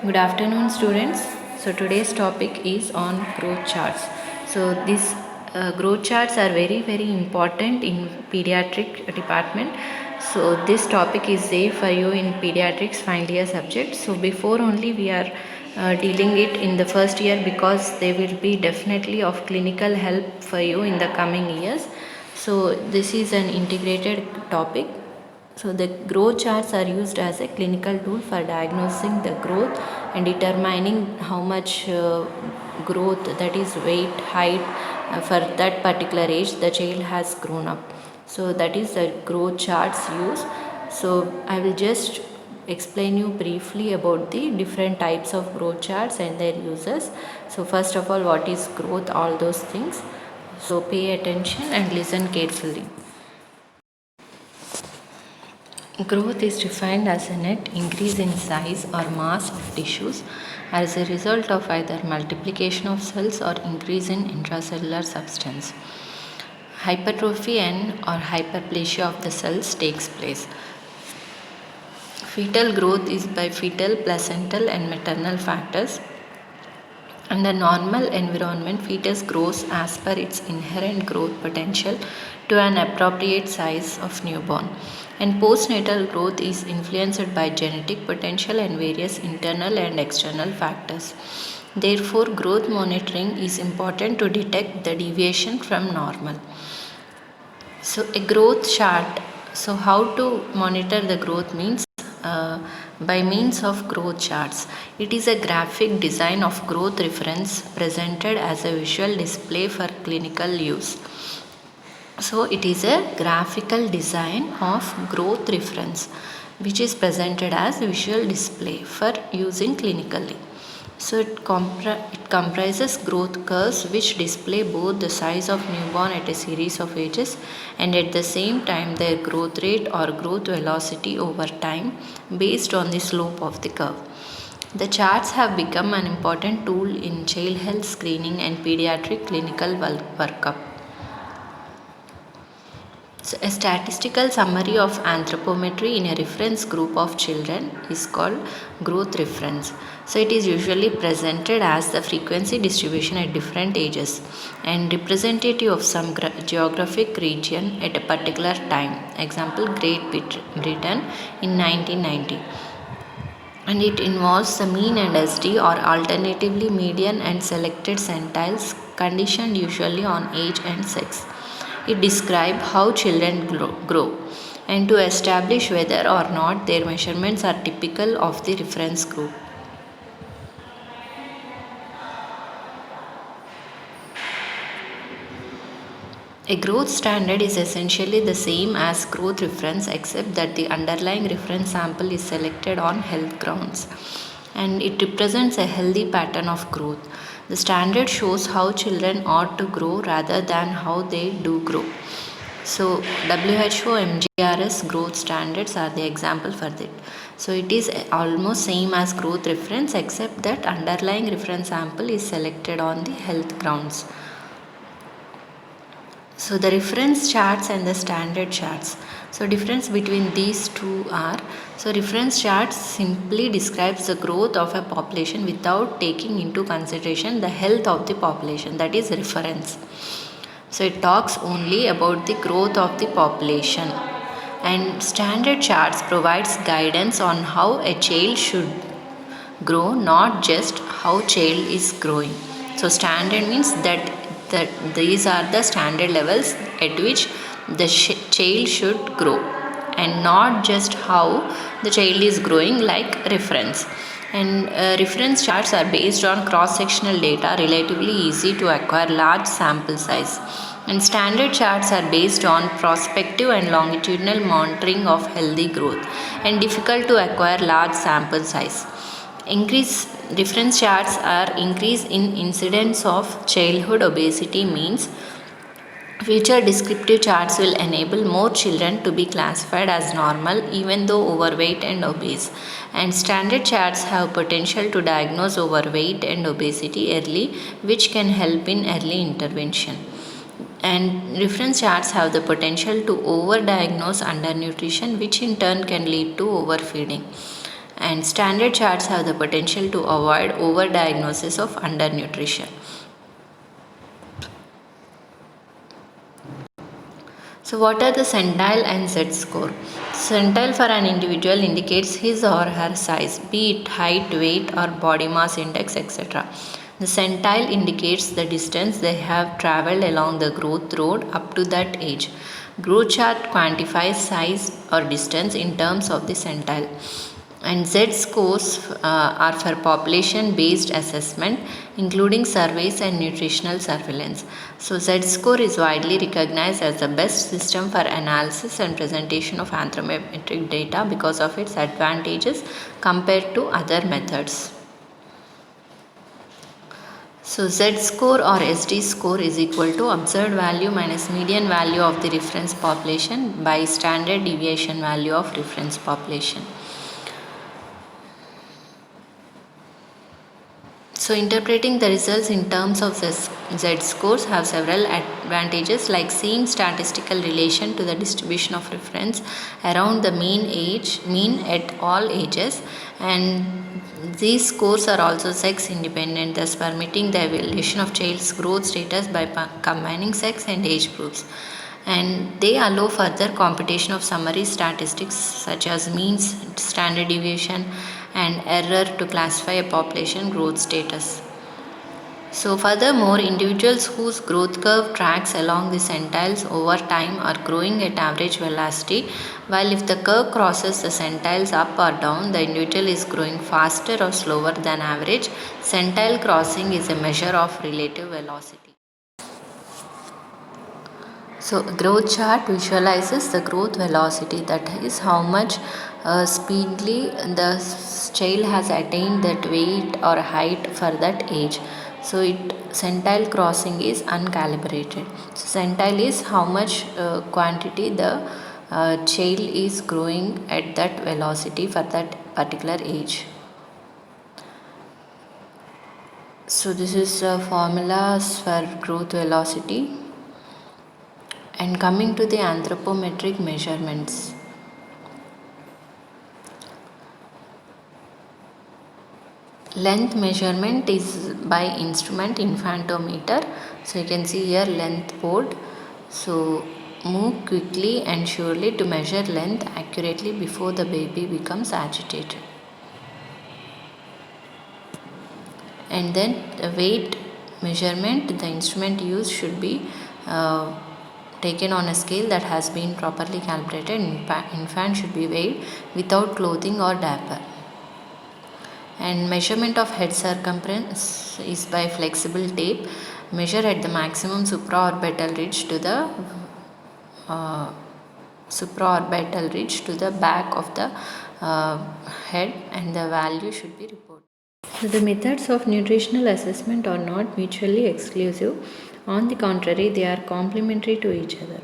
Good afternoon, students. So today's topic is on growth charts. So these growth charts are very important in pediatric department. So this topic is there for you in pediatrics final year subject. So before only we are dealing it in the first year because they will be definitely of clinical help for you in the coming years. So this is an integrated topic. So the growth charts are used as a clinical tool for diagnosing the growth and determining how much growth, that is weight, height, for that particular age the child has grown up. So that is the growth charts used. So I will just explain you briefly about the different types of growth charts and their uses. So first of all, what is growth, all those things. So pay attention and listen carefully. Growth is defined as a net increase in size or mass of tissues as a result of either multiplication of cells or increase in intracellular substance. Hypertrophy and or hyperplasia of the cells takes place. Fetal growth is by fetal, placental and maternal factors. Under normal environment, fetus grows as per its inherent growth potential to an appropriate size of newborn. And postnatal growth is influenced by genetic potential and various internal and external factors. Therefore, growth monitoring is important to detect the deviation from normal. So, a growth chart. So, how to monitor the growth means by means of growth charts. It is a graphic design of growth reference presented as a visual display for clinical use. So it is a graphical design of growth reference which is presented as visual display for using clinically. So it comprises growth curves which display both the size of newborn at a series of ages and at the same time their growth rate or growth velocity over time based on the slope of the curve. The charts have become an important tool in child health screening and pediatric clinical workup. So a statistical summary of anthropometry in a reference group of children is called growth reference. So it is usually presented as the frequency distribution at different ages and representative of some geographic region at a particular time. Example, Great Britain in 1990. And it involves the mean and SD or alternatively median and selected centiles conditioned usually on age and sex. It describes how children grow and to establish whether or not their measurements are typical of the reference group. A growth standard is essentially the same as growth reference except that the underlying reference sample is selected on health grounds and it represents a healthy pattern of growth. The standard shows how children ought to grow rather than how they do grow. So WHO MGRS growth standards are the example for that. So it is almost same as growth reference except that underlying reference sample is selected on the health grounds. So the reference charts and the standard charts. So difference between these two are, so reference charts simply describes the growth of a population without taking into consideration the health of the population, that is reference. So it talks only about the growth of the population. And standard charts provides guidance on how a child should grow, not just how child is growing. So standard means that these are the standard levels at which the child should grow and not just how the child is growing like reference. And reference charts are based on cross-sectional data, relatively easy to acquire large sample size. And standard charts are based on prospective and longitudinal monitoring of healthy growth and difficult to acquire large sample size. Reference charts are increase in incidence of childhood obesity means future descriptive charts will enable more children to be classified as normal even though overweight and obese. And standard charts have potential to diagnose overweight and obesity early, which can help in early intervention. And reference charts have the potential to overdiagnose undernutrition, which in turn can lead to overfeeding. and standard charts have the potential to avoid overdiagnosis of undernutrition. So what are the centile and Z-score? Centile for an individual indicates his or her size, be it height, weight or body mass index, etc. The centile indicates the distance they have travelled along the growth road up to that age. Growth chart quantifies size or distance in terms of the centile. And Z scores are for population based assessment, including surveys and nutritional surveillance. So, Z score is widely recognized as the best system for analysis and presentation of anthropometric data because of its advantages compared to other methods. So, Z score or SD score is equal to observed value minus median value of the reference population by standard deviation value of reference population. So, interpreting the results in terms of Z scores have several advantages, like seeing statistical relation to the distribution of reference around the mean at all ages, and these scores are also sex independent, thus permitting the evaluation of child's growth status by combining sex and age groups. And they allow further computation of summary statistics such as means, standard deviation, and error to classify a population growth status. So, furthermore, individuals whose growth curve tracks along the centiles over time are growing at average velocity, while if the curve crosses the centiles up or down, the individual is growing faster or slower than average. Centile crossing is a measure of relative velocity. So, growth chart visualizes the growth velocity, that is how much speedily the child has attained that weight or height for that age. So, centile crossing is uncalibrated. So, centile is how much quantity the child is growing at that velocity for that particular age. So, this is formulas for growth velocity. And coming to the anthropometric measurements. Length measurement is by instrument infantometer. So you can see here length board. So move quickly and surely to measure length accurately before the baby becomes agitated. And then the weight measurement, the instrument used should be taken on a scale that has been properly calibrated. Infant should be weighed without clothing or diaper. And measurement of head circumference is by flexible tape. Measure at the maximum supraorbital ridge to the back of the head, and the value should be reported. So the methods of nutritional assessment are not mutually exclusive. On the contrary, they are complementary to each other.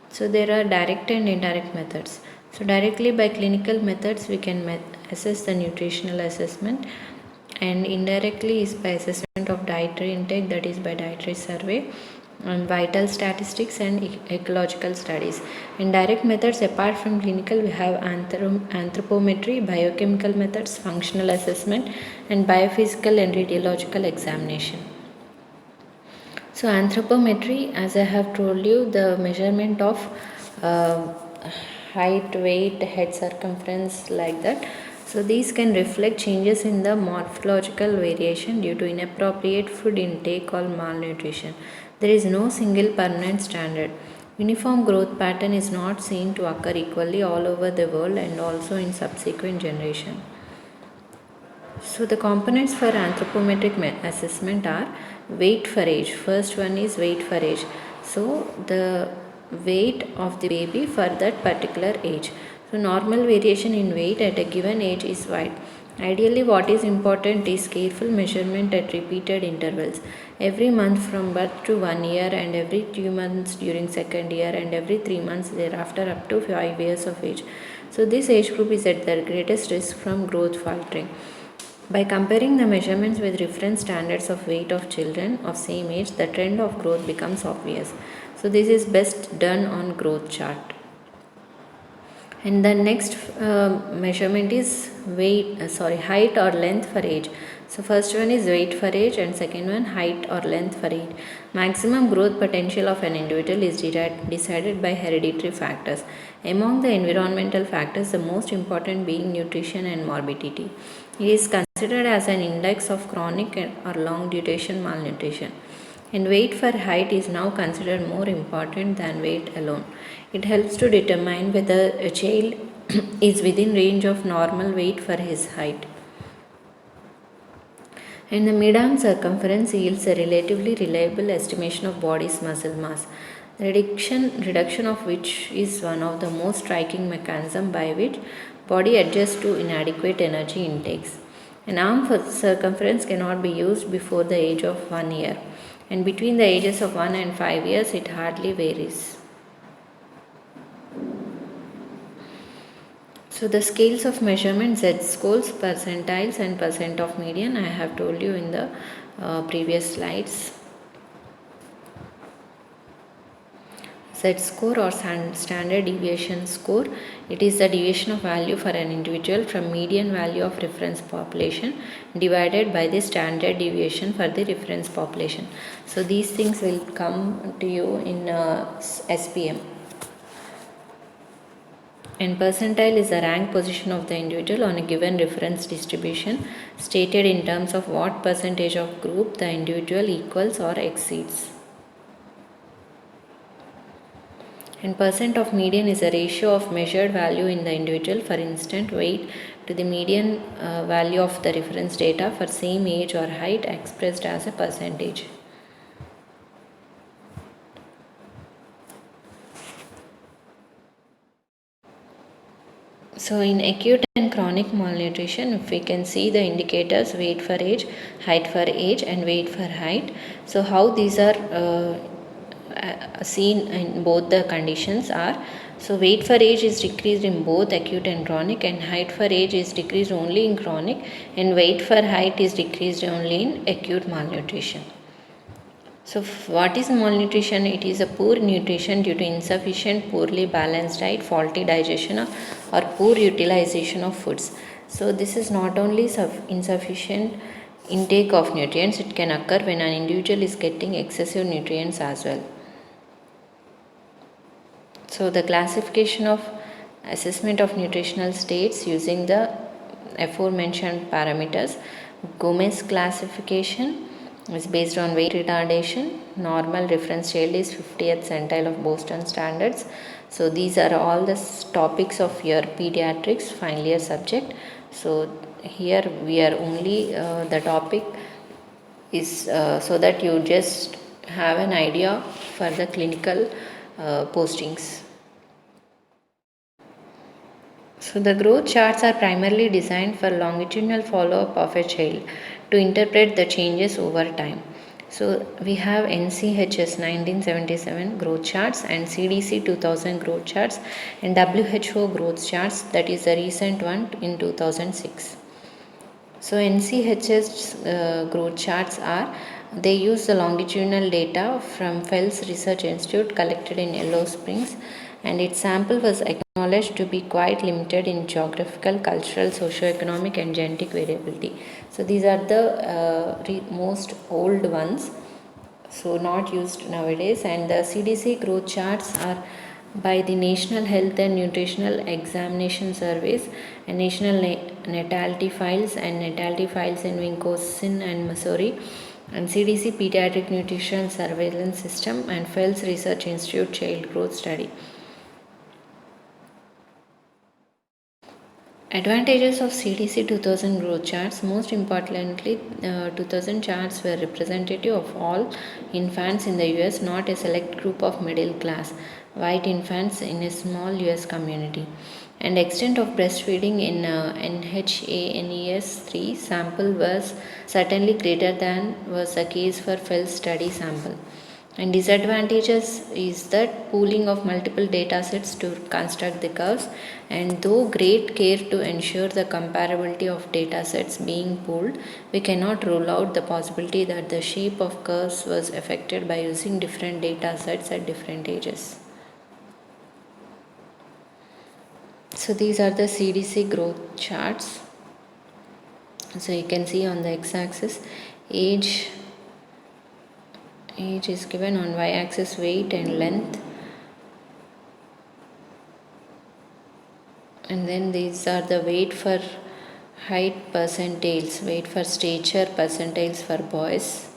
So there are direct and indirect methods. So directly by clinical methods we can assess the nutritional assessment, and indirectly is by assessment of dietary intake, that is by dietary survey, and vital statistics and ecological studies. In direct methods apart from clinical, we have anthropometry, biochemical methods, functional assessment, and biophysical and radiological examination. So anthropometry, as I have told you, the measurement of height, weight, head circumference, like that. So these can reflect changes in the morphological variation due to inappropriate food intake or malnutrition. There is no single permanent standard. Uniform growth pattern is not seen to occur equally all over the world and also in subsequent generation. So the components for anthropometric assessment are weight for age. First one is weight for age. So the weight of the baby for that particular age. So normal variation in weight at a given age is wide. Ideally, what is important is careful measurement at repeated intervals. Every month from birth to 1 year, and every 2 months during second year, and every 3 months thereafter up to 5 years of age. So this age group is at the greatest risk from growth faltering. By comparing the measurements with reference standards of weight of children of same age, the trend of growth becomes obvious. So this is best done on growth chart. And the next measurement is height or length for age. So first one is weight for age and second one height or length for age. Maximum growth potential of an individual is decided by hereditary factors. Among the environmental factors, the most important being nutrition and morbidity. It is considered as an index of chronic or long duration malnutrition. And weight for height is now considered more important than weight alone. It helps to determine whether a child is within range of normal weight for his height. And the mid-arm circumference yields a relatively reliable estimation of body's muscle mass. The reduction of which is one of the most striking mechanisms by which body adjusts to inadequate energy intakes. An arm circumference cannot be used before the age of 1 year, and between the ages of 1 and 5 years it hardly varies. So the scales of measurement, z-scores, percentiles and percent of median, I have told you in the previous slides. Z-score or standard deviation score, it is the deviation of value for an individual from median value of reference population divided by the standard deviation for the reference population. So these things will come to you in SPM. And percentile is the rank position of the individual on a given reference distribution, stated in terms of what percentage of group the individual equals or exceeds. And percent of median is a ratio of measured value in the individual, for instance weight, to the median value of the reference data for same age or height expressed as a percentage. So in acute and chronic malnutrition, if we can see the indicators weight for age, height for age and weight for height. So how these are seen in both the conditions are, so weight for age is decreased in both acute and chronic, and height for age is decreased only in chronic, and weight for height is decreased only in acute malnutrition. So what is malnutrition? It is a poor nutrition due to insufficient, poorly balanced diet, faulty digestion or poor utilization of foods. So this is not only insufficient intake of nutrients, it can occur when an individual is getting excessive nutrients as well. So the classification of assessment of nutritional states using the aforementioned parameters. Gomez classification is based on weight retardation. Normal reference child is 50th centile of Boston standards. So these are all the topics of your pediatrics final year subject. So here we are only the topic is so that you just have an idea for the clinical postings. So the growth charts are primarily designed for longitudinal follow-up of a child to interpret the changes over time. So we have NCHS 1977 growth charts and CDC 2000 growth charts and WHO growth charts, that is the recent one in 2006. So NCHS growth charts are, they use the longitudinal data from Fels Research Institute collected in Yellow Springs, and its sample was acknowledged to be quite limited in geographical, cultural, socio-economic and genetic variability. So these are the most old ones, so not used nowadays. And the CDC growth charts are by the National Health and Nutritional Examination Surveys and National Natality Files and Natality Files in Wisconsin and Missouri, and CDC Pediatric Nutrition Surveillance System and Fels Research Institute Child Growth Study. Advantages of CDC 2000 growth charts. Most importantly, 2000 charts were representative of all infants in the US, not a select group of middle class white infants in a small US community. And extent of breastfeeding in NHANES 3 sample was certainly greater than was the case for Fels study sample. And disadvantages is that pooling of multiple data sets to construct the curves, and though great care to ensure the comparability of data sets being pooled, we cannot rule out the possibility that the shape of curves was affected by using different data sets at different ages. So these are the CDC growth charts. So you can see on the x-axis age is given, on y-axis weight and length, and then these are the weight for height percentiles, weight for stature percentiles for boys.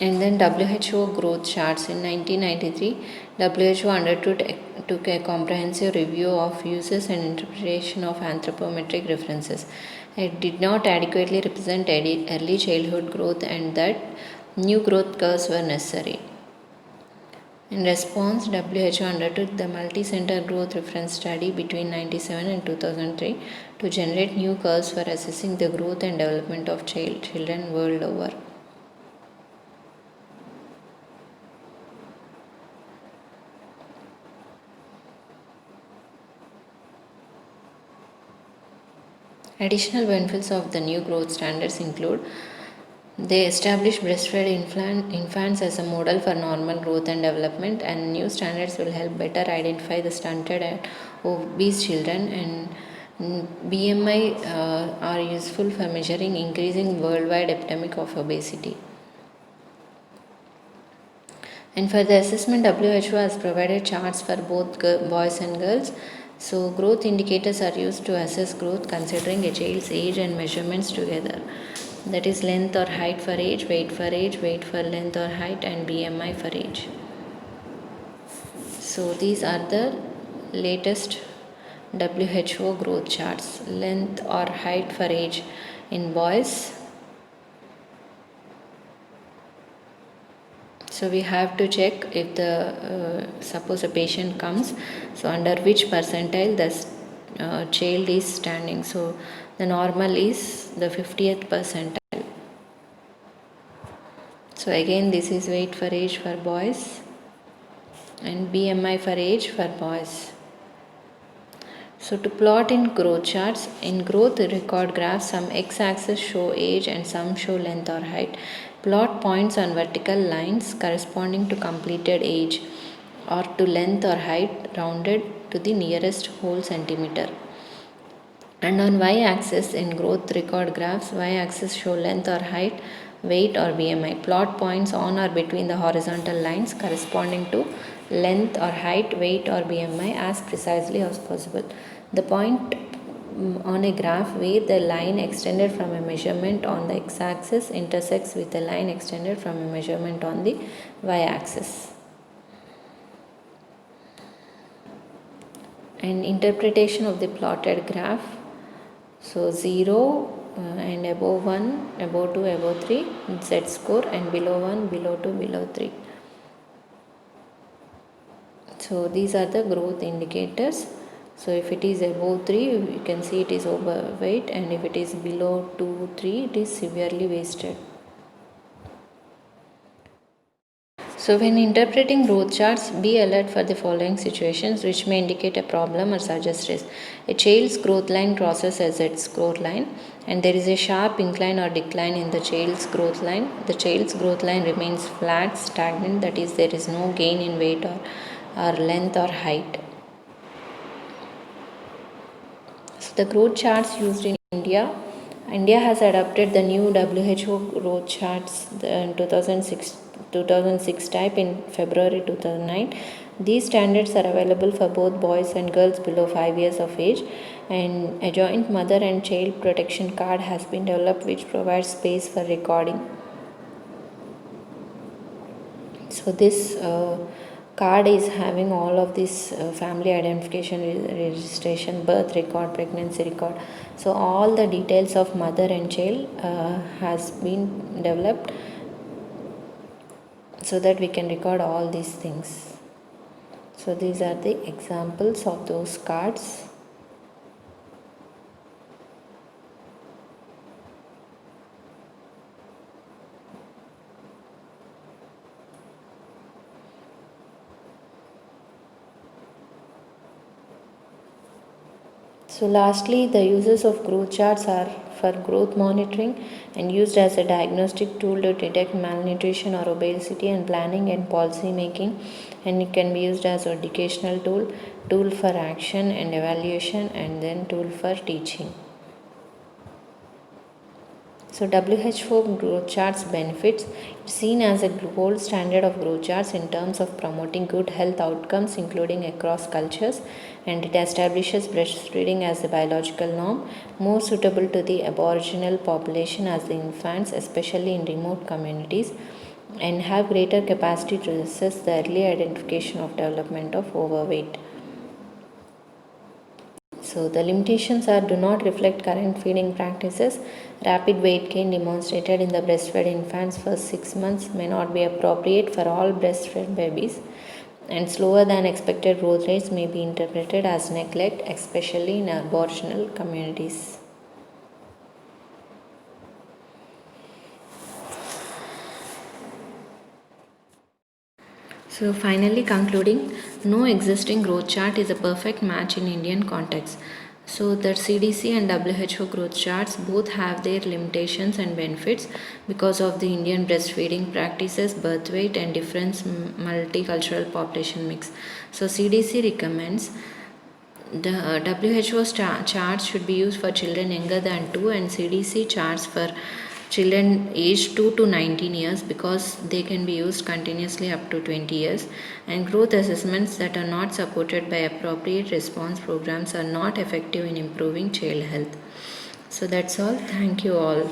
And then WHO growth charts. In 1993, WHO undertook a comprehensive review of uses and interpretation of anthropometric references. It did not adequately represent early childhood growth and that new growth curves were necessary. In response, WHO undertook the multi-center growth reference study between 1997 and 2003 to generate new curves for assessing the growth and development of children world over. Additional benefits of the new growth standards include: they establish breastfed infants as a model for normal growth and development, and new standards will help better identify the stunted and obese children, and BMI are useful for measuring increasing worldwide epidemic of obesity. And for the assessment, WHO has provided charts for both boys and girls. So, growth indicators are used to assess growth considering a child's age and measurements together. That is length or height for age, weight for length or height, and BMI for age. So, these are the latest WHO growth charts. Length or height for age in boys. So we have to check if the suppose a patient comes, so under which percentile the child is standing. So the normal is the 50th percentile. So again, this is weight for age for boys and BMI for age for boys. So to plot in growth charts, in growth record graphs, some x-axis show age and some show length or height. Plot points on vertical lines corresponding to completed age or to length or height rounded to the nearest whole centimeter. And on y-axis in growth record graphs, y-axis show length or height, weight or BMI. Plot points on or between the horizontal lines corresponding to length or height, weight or BMI as precisely as possible. The point on a graph where the line extended from a measurement on the x-axis intersects with the line extended from a measurement on the y-axis. And interpretation of the plotted graph. So 0 and above 1, above 2, above 3, Z score, and below 1, below 2, below 3. So these are the growth indicators. So if it is above 3, you can see it is overweight, and if it is below 2, 3, it is severely wasted. So when interpreting growth charts, be alert for the following situations which may indicate a problem or suggest risk. A child's growth line crosses a Z growth line and there is a sharp incline or decline in the child's growth line. The child's growth line remains flat, stagnant, that is there is no gain in weight or length or height. So the growth charts used in India. India has adopted the new WHO growth charts in 2006 type in February 2009. These standards are available for both boys and girls below 5 years of age, and a joint mother and child protection card has been developed which provides space for recording. So this card is having all of this family identification, registration, birth record, pregnancy record. So all the details of mother and child has been developed so that we can record all these things. So these are the examples of those cards. So lastly, the uses of growth charts are for growth monitoring and used as a diagnostic tool to detect malnutrition or obesity and planning and policy making, and it can be used as an educational tool for action and evaluation, and then tool for teaching. So WHO growth charts benefits. It's seen as a gold standard of growth charts in terms of promoting good health outcomes including across cultures, and it establishes breastfeeding as a biological norm more suitable to the aboriginal population as the infants, especially in remote communities, and have greater capacity to assess the early identification of development of overweight. So the limitations are do not reflect current feeding practices. Rapid weight gain demonstrated in the breastfed infants first 6 months may not be appropriate for all breastfed babies, and slower than expected growth rates may be interpreted as neglect, especially in aboriginal communities. So finally concluding, no existing growth chart is a perfect match in Indian context. So the CDC and WHO growth charts both have their limitations and benefits because of the Indian breastfeeding practices, birth weight and different multicultural population mix. So CDC recommends the WHO charts should be used for children younger than 2, and CDC charts for children aged 2 to 19 years because they can be used continuously up to 20 years, and growth assessments that are not supported by appropriate response programs are not effective in improving child health. So that's all. Thank you all.